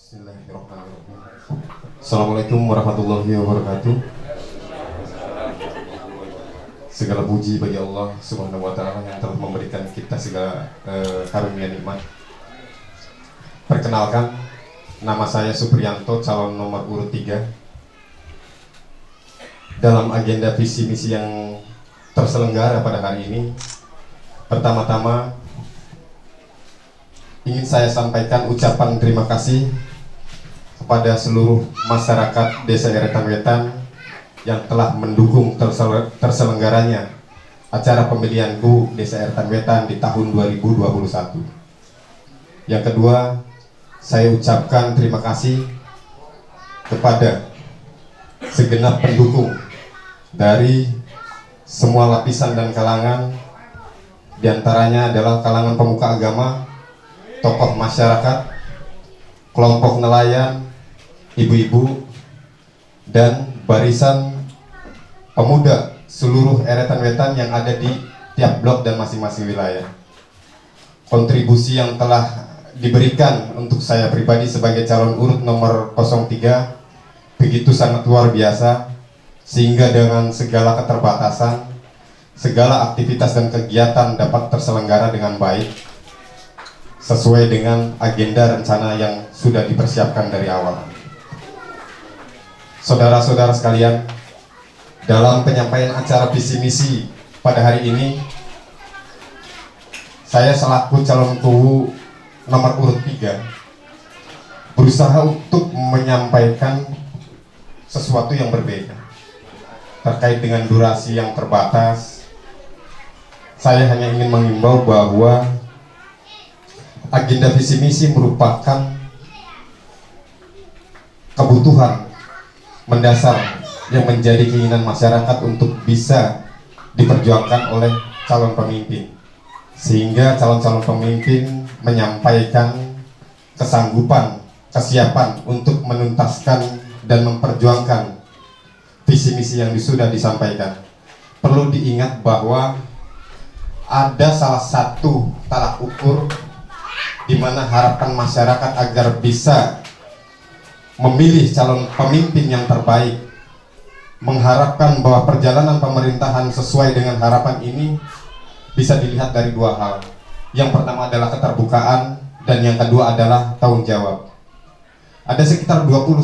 Bismillahirrahmanirrahim. Assalamualaikum warahmatullahi wabarakatuh. Segala puji bagi Allah Subhanahu wa Ta'ala yang telah memberikan kita segala karunia nikmat. Perkenalkan, nama saya Supriyanto, calon nomor urut 3. Dalam agenda visi misi yang terselenggara pada hari ini, pertama-tama ingin saya sampaikan ucapan terima kasih kepada seluruh masyarakat Desa Eretan Wetan yang telah mendukung terselenggaranya acara pemilihan GU Desa Eretan Wetan di tahun 2021. Yang kedua, saya ucapkan terima kasih kepada segenap pendukung dari semua lapisan dan kalangan, diantaranya adalah kalangan pemuka agama, tokoh masyarakat, kelompok nelayan, ibu-ibu, dan barisan pemuda seluruh Eretan Wetan yang ada di tiap blok dan masing-masing wilayah. Kontribusi yang telah diberikan untuk saya pribadi sebagai calon urut nomor 03 begitu sangat luar biasa, sehingga dengan segala keterbatasan, segala aktivitas dan kegiatan dapat terselenggara dengan baik sesuai dengan agenda rencana yang sudah dipersiapkan dari awal. Saudara-saudara sekalian, dalam penyampaian acara visi misi pada hari ini, saya selaku calon KUU nomor urut 3 berusaha untuk menyampaikan sesuatu yang berbeda terkait dengan durasi yang terbatas. Saya hanya ingin mengimbau bahwa agenda visi misi merupakan kebutuhan mendasar yang menjadi keinginan masyarakat untuk bisa diperjuangkan oleh calon pemimpin, sehingga calon-calon pemimpin menyampaikan kesanggupan, kesiapan untuk menuntaskan dan memperjuangkan visi misi yang sudah disampaikan. Perlu diingat bahwa ada salah satu tolak ukur di mana harapan masyarakat agar bisa memilih calon pemimpin yang terbaik, mengharapkan bahwa perjalanan pemerintahan sesuai dengan harapan ini bisa dilihat dari dua hal. Yang pertama adalah keterbukaan, dan yang kedua adalah tanggung jawab. Ada sekitar 21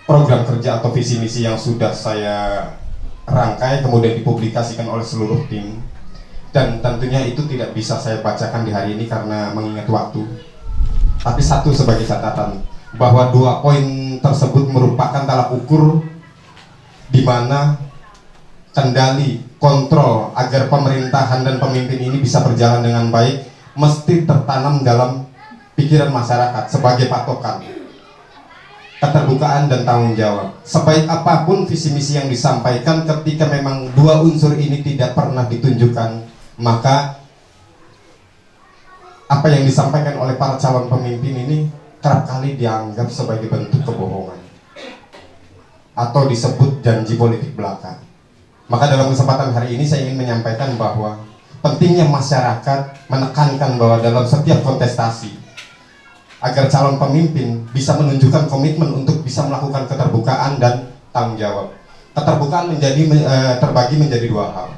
program kerja atau visi misi yang sudah saya rangkai kemudian dipublikasikan oleh seluruh tim, dan tentunya itu tidak bisa saya bacakan di hari ini karena mengingat waktu. Tapi satu sebagai catatan, bahwa 2 poin tersebut merupakan tolak ukur di mana kendali, kontrol agar pemerintahan dan pemimpin ini bisa berjalan dengan baik mesti tertanam dalam pikiran masyarakat sebagai patokan. Keterbukaan dan tanggung jawab. Sebaik apapun visi misi yang disampaikan, ketika memang 2 unsur ini tidak pernah ditunjukkan, maka apa yang disampaikan oleh para calon pemimpin ini kerap kali dianggap sebagai bentuk kebohongan atau disebut janji politik belaka. Maka dalam kesempatan hari ini saya ingin menyampaikan bahwa pentingnya masyarakat menekankan bahwa dalam setiap kontestasi, agar calon pemimpin bisa menunjukkan komitmen untuk bisa melakukan keterbukaan dan tanggung jawab. Keterbukaan terbagi menjadi 2 hal.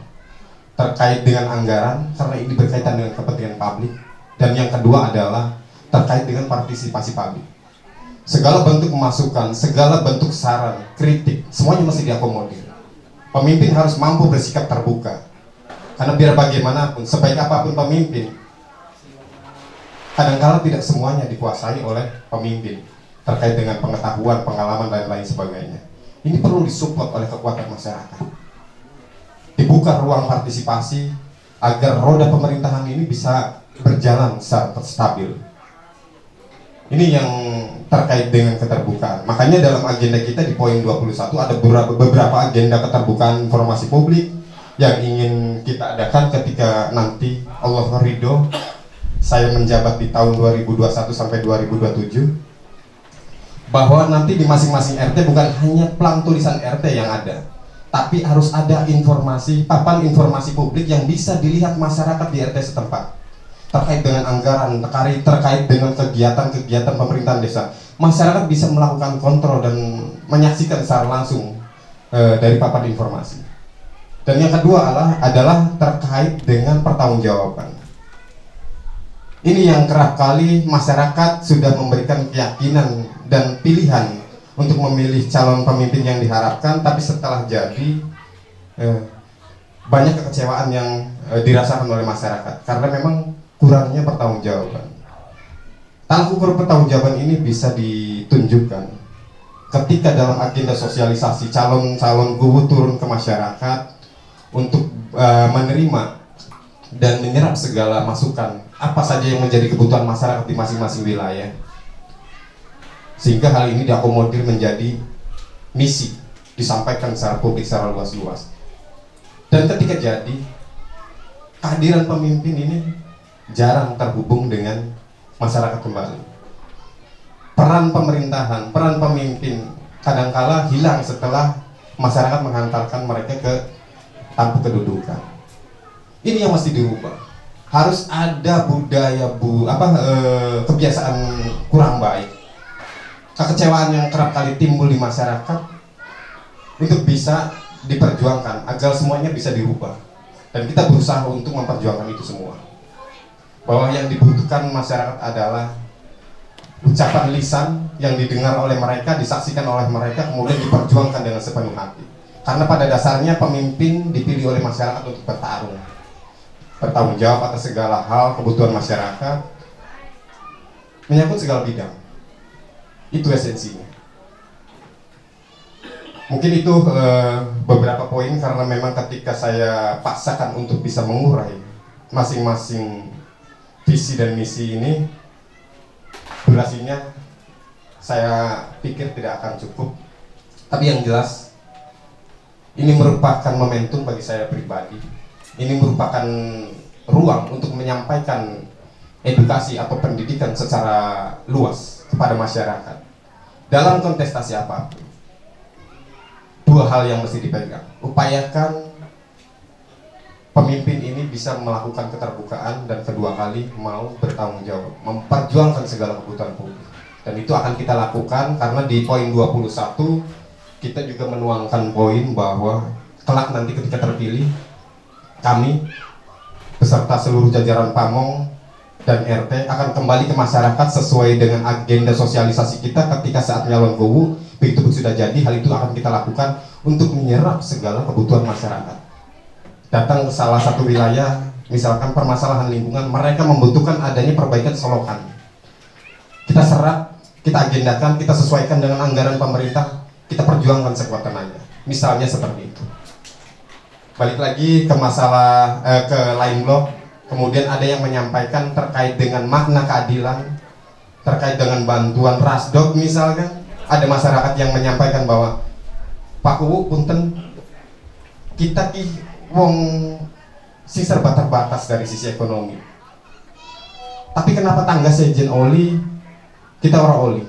Terkait dengan anggaran, karena ini berkaitan dengan kepentingan publik, dan yang kedua adalah terkait dengan partisipasi publik. Segala bentuk masukan, segala bentuk saran, kritik, semuanya mesti diakomodir. Pemimpin harus mampu bersikap terbuka, karena biar bagaimanapun, sebaik apapun pemimpin, kadang-kala tidak semuanya dikuasai oleh pemimpin terkait dengan pengetahuan, pengalaman, dan lain sebagainya. Ini perlu disupport oleh kekuatan masyarakat. Dibuka ruang partisipasi agar roda pemerintahan ini bisa berjalan secara stabil. Ini yang terkait dengan keterbukaan. Makanya dalam agenda kita di poin 21 ada beberapa agenda keterbukaan informasi publik yang ingin kita adakan ketika nanti Allah ridho saya menjabat di tahun 2021 sampai 2027, bahwa nanti di masing-masing RT bukan hanya plang tulisan RT yang ada, tapi harus ada informasi, papan informasi publik yang bisa dilihat masyarakat di RT setempat. terkait dengan anggaran, terkait dengan kegiatan-kegiatan pemerintahan desa, masyarakat bisa melakukan kontrol dan menyaksikan secara langsung dari papan informasi. Dan yang kedua adalah terkait dengan pertanggungjawaban. Ini yang kerap kali masyarakat sudah memberikan keyakinan dan pilihan untuk memilih calon pemimpin yang diharapkan, tapi setelah jadi banyak kekecewaan yang dirasakan oleh masyarakat karena memang kurangnya pertanggungjawaban. Tolak ukur pertanggungjawaban ini bisa ditunjukkan ketika dalam agenda sosialisasi calon-calon kubu turun ke masyarakat untuk menerima dan menyerap segala masukan apa saja yang menjadi kebutuhan masyarakat di masing-masing wilayah, sehingga hal ini diakomodir menjadi misi, disampaikan secara publik secara luas-luas. Dan ketika jadi, kehadiran pemimpin ini jarang terhubung dengan masyarakat kembali. Peran pemerintahan, peran pemimpin kadangkala hilang setelah masyarakat menghantarkan mereka ke tampuk kedudukan. Ini yang mesti dirubah. Harus ada budaya kebiasaan kurang baik, kekecewaan yang kerap kali timbul di masyarakat untuk bisa diperjuangkan agar semuanya bisa dirubah. Dan kita berusaha untuk memperjuangkan itu semua. Bahwa yang dibutuhkan masyarakat adalah ucapan lisan yang didengar oleh mereka, disaksikan oleh mereka, kemudian diperjuangkan dengan sepenuh hati. Karena pada dasarnya pemimpin dipilih oleh masyarakat untuk bertanggung jawab atas segala hal kebutuhan masyarakat, menyangkut segala bidang. Itu esensinya. Mungkin itu beberapa poin, karena memang ketika saya paksakan untuk bisa mengurai masing-masing visi dan misi ini, durasinya saya pikir tidak akan cukup. Tapi yang jelas, ini merupakan momentum bagi saya pribadi. Ini merupakan ruang untuk menyampaikan edukasi atau pendidikan secara luas kepada masyarakat. Dalam kontestasi apapun, dua hal yang mesti dipegang. Upayakan pemimpin ini bisa melakukan keterbukaan, dan kedua kali mau bertanggung jawab, memperjuangkan segala kebutuhan publik. Dan itu akan kita lakukan karena di poin 21 kita juga menuangkan poin bahwa kelak nanti ketika terpilih, kami beserta seluruh jajaran Pamong dan RT akan kembali ke masyarakat sesuai dengan agenda sosialisasi kita ketika saat nyalon kubu. Begitu sudah jadi, hal itu akan kita lakukan untuk menyerap segala kebutuhan masyarakat. Datang ke salah satu wilayah, misalkan permasalahan lingkungan, mereka membutuhkan adanya perbaikan selokan. Kita serap, kita agendakan, kita sesuaikan dengan anggaran pemerintah, kita perjuangkan sekuat tenaga. Misalnya seperti itu. Balik lagi ke masalah ke lain blok, kemudian ada yang menyampaikan terkait dengan makna keadilan, terkait dengan bantuan rasdok misalkan. Ada masyarakat yang menyampaikan bahwa Pak Kuwu punten, kita ki wong si serba terbatas dari sisi ekonomi, tapi kenapa tangga sejen oli kita orang oli,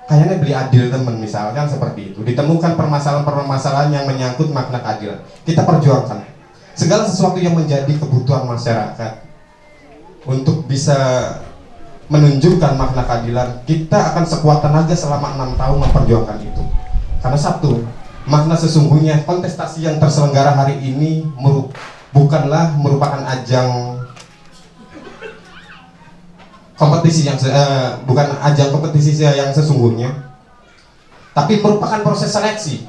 kayaknya beli adil temen, misalkan seperti itu. Ditemukan permasalahan-permasalahan yang menyangkut makna keadilan, kita perjuangkan segala sesuatu yang menjadi kebutuhan masyarakat untuk bisa menunjukkan makna keadilan. Kita akan sekuat tenaga selama 6 tahun memperjuangkan itu. Karena satu, makna sesungguhnya kontestasi yang terselenggara hari ini bukanlah merupakan ajang kompetisi yang bukan ajang kompetisi yang sesungguhnya, tapi merupakan proses seleksi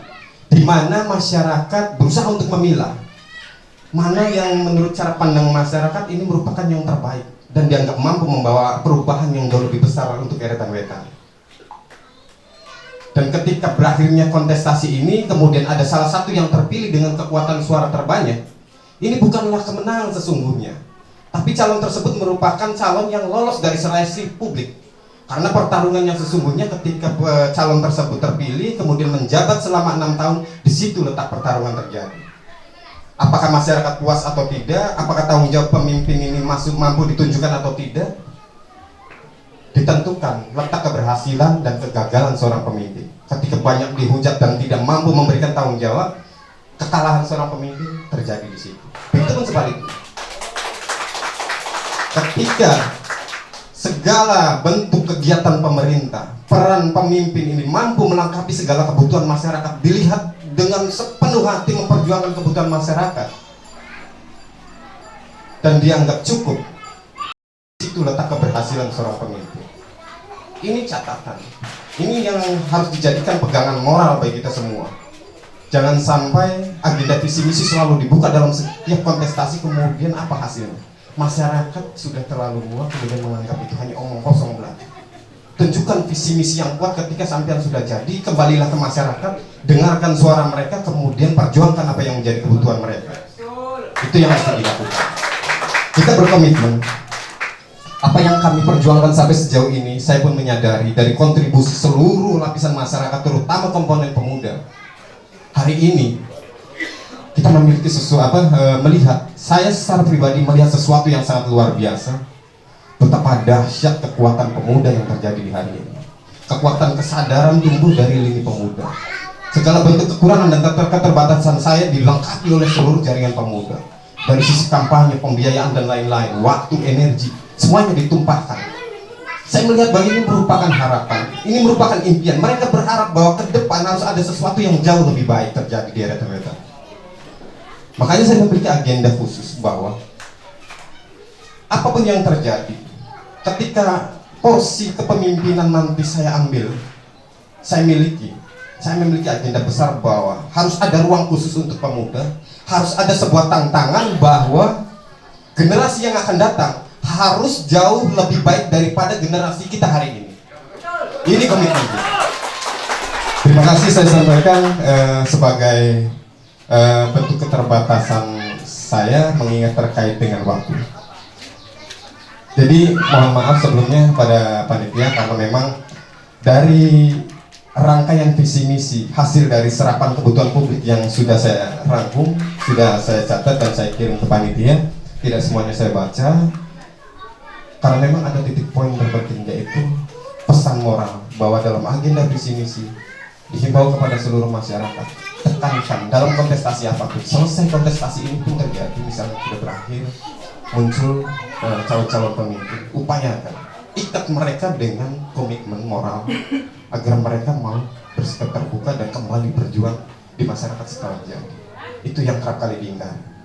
di mana masyarakat berusaha untuk memilah mana yang menurut cara pandang masyarakat ini merupakan yang terbaik dan dianggap mampu membawa perubahan yang jauh lebih besar untuk eretan wetan. Dan ketika berakhirnya kontestasi ini, kemudian ada salah satu yang terpilih dengan kekuatan suara terbanyak, ini bukanlah kemenangan sesungguhnya, tapi calon tersebut merupakan calon yang lolos dari seleksi publik. Karena pertarungan yang sesungguhnya ketika calon tersebut terpilih kemudian menjabat selama 6 tahun, di situ letak pertarungan terjadi. Apakah masyarakat puas atau tidak? Apakah tanggung jawab pemimpin ini mampu ditunjukkan atau tidak? Ditentukan letak keberhasilan dan kegagalan seorang pemimpin. Ketika banyak dihujat dan tidak mampu memberikan tanggung jawab, kekalahan seorang pemimpin terjadi di situ. Begitu pun sebaliknya. ketika segala bentuk kegiatan pemerintah, peran pemimpin ini mampu melengkapi segala kebutuhan masyarakat, dilihat dengan sepenuh hati memperjuangkan kebutuhan masyarakat, dan dianggap cukup, itu letak keberhasilan seorang pemimpin. Ini catatan, ini yang harus dijadikan pegangan moral bagi kita semua. Jangan sampai agenda visi misi selalu dibuka dalam setiap kontestasi, kemudian apa hasilnya? Masyarakat sudah terlalu muak kemudian menganggap itu hanya omong kosong belaka. Tunjukkan visi misi yang kuat ketika sampean sudah jadi, kembalilah ke masyarakat, dengarkan suara mereka, kemudian perjuangkan apa yang menjadi kebutuhan mereka. Itu yang harus dilakukan. Kita berkomitmen. Apa yang kami perjuangkan sampai sejauh ini, saya pun menyadari dari kontribusi seluruh lapisan masyarakat, terutama komponen pemuda. Hari ini kita memiliki melihat, saya secara pribadi melihat sesuatu yang sangat luar biasa. Betapa dahsyat kekuatan pemuda yang terjadi di hari ini. Kekuatan kesadaran tumbuh dari lini pemuda. Segala bentuk kekurangan dan keterbatasan saya dilengkapi oleh seluruh jaringan pemuda. Dari sisi kampanye, pembiayaan dan lain-lain, waktu, energi, semuanya ditumpahkan. Saya melihat bahwa ini merupakan harapan, ini merupakan impian. Mereka berharap bahwa ke depan harus ada sesuatu yang jauh lebih baik terjadi di era terdepan. Makanya saya memiliki agenda khusus bahwa apapun yang terjadi, ketika porsi kepemimpinan nanti saya ambil, saya memiliki agenda besar bahwa harus ada ruang khusus untuk pemuda, harus ada sebuah tantangan bahwa generasi yang akan datang harus jauh lebih baik daripada generasi kita hari ini. Ini komitmen kita. Terima kasih saya sampaikan sebagai bentuk keterbatasan saya mengingat terkait dengan waktu. Jadi mohon maaf sebelumnya pada panitia karena memang dari rangkaian visi misi hasil dari serapan kebutuhan publik yang sudah saya rangkum, sudah saya catat dan saya kirim ke panitia, tidak semuanya saya baca karena memang ada titik poin berpenting, yaitu pesan moral bahwa dalam agenda visi misi dihimbau kepada seluruh masyarakat, tekankan dalam kontestasi apapun, selesai kontestasi ini pun terjadi, misalnya sudah berakhir, muncul calon-calon pemimpin, upayakan ikat mereka dengan komitmen moral agar mereka mau bersikap terbuka dan kembali berjuang di masyarakat setelah jadi. Itu yang kerap kali diingkari.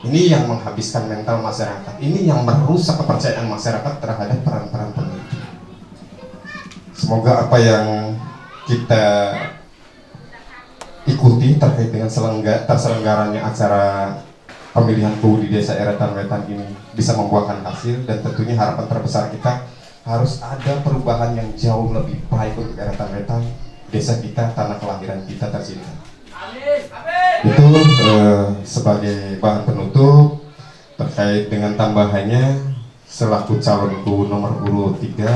Ini yang menghabiskan mental masyarakat, ini yang merusak kepercayaan masyarakat terhadap peran-peran pemimpin. Semoga apa yang kita ikuti terkait dengan terselenggaranya acara pemilihan PU di Desa Eretan Wetan ini bisa membuahkan hasil, dan tentunya harapan terbesar kita harus ada perubahan yang jauh lebih baik untuk Eretan Wetan, desa kita, tanah kelahiran kita tercinta. Itu sebagai bahan penutup terkait dengan tambahannya, selaku calonku nomor urut 3,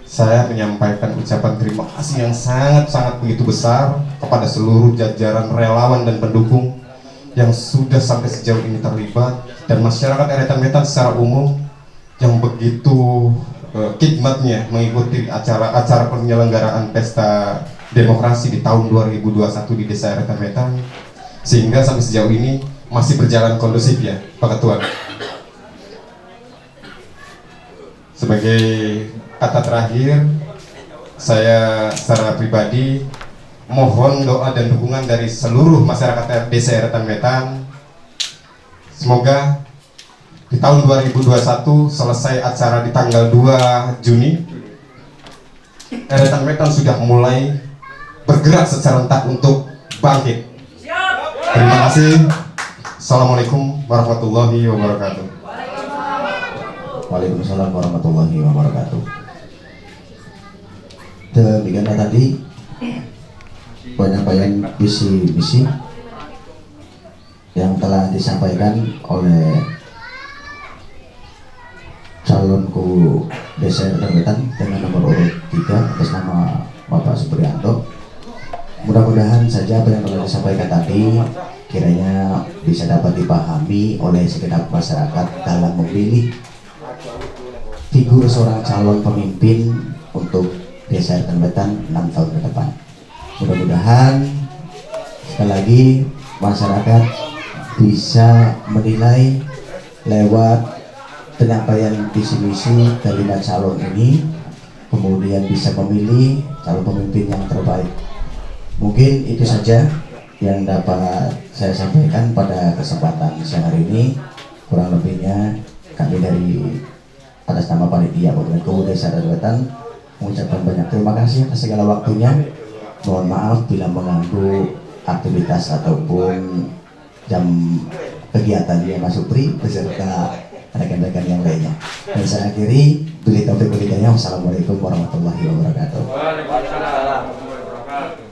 saya menyampaikan ucapan terima kasih yang sangat-sangat begitu besar kepada seluruh jajaran relawan dan pendukung yang sudah sampai sejauh ini terlibat, dan masyarakat Eretan Wetan secara umum yang begitu khidmatnya mengikuti acara penyelenggaraan pesta demokrasi di tahun 2021 di Desa Eretan Wetan, sehingga sampai sejauh ini masih berjalan kondusif ya Pak Ketua. Sebagai kata terakhir, saya secara pribadi mohon doa dan dukungan dari seluruh masyarakat Desa Eretan Wetan. Semoga di tahun 2021 selesai acara di tanggal 2 Juni, Eretan Wetan sudah mulai bergerak secara entah untuk bangkit. Terima kasih. Assalamualaikum warahmatullahi wabarakatuh. Waalaikumsalam warahmatullahi wabarakatuh. Demikianlah tadi penyampaian visi misi yang telah disampaikan oleh calonku Desa Eretan Wetan dengan nomor urut 3 atas nama Bapak Supriyanto. Mudah-mudahan saja apa yang telah disampaikan tadi kiranya bisa dapat dipahami oleh segenap masyarakat dalam memilih figur seorang calon pemimpin untuk Desa Eretan Wetan 6 tahun ke depan. Mudah-mudahan sekali lagi masyarakat bisa menilai lewat penyampaian visi misi kelima calon ini, kemudian bisa memilih calon pemimpin yang terbaik. Mungkin itu saja yang dapat saya sampaikan pada kesempatan siang hari ini. Kurang lebihnya kami dari atas nama panitia Pembentukan Desa Wetan mengucapkan banyak terima kasih atas segala waktunya. Mohon maaf bila mengganggu aktivitas ataupun jam kegiatan yang Mas Supri beserta rekan-rekan yang lainnya. Dan saya akhiri, bila taufik wal hidayah. Wassalamualaikum warahmatullahi wabarakatuh. Waalaikumsalam warahmatullahi wabarakatuh.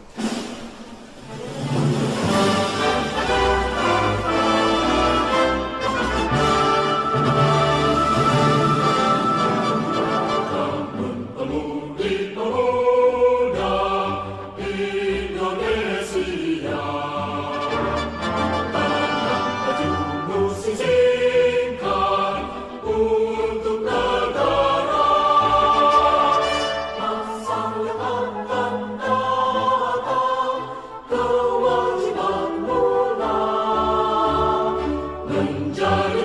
Menjadi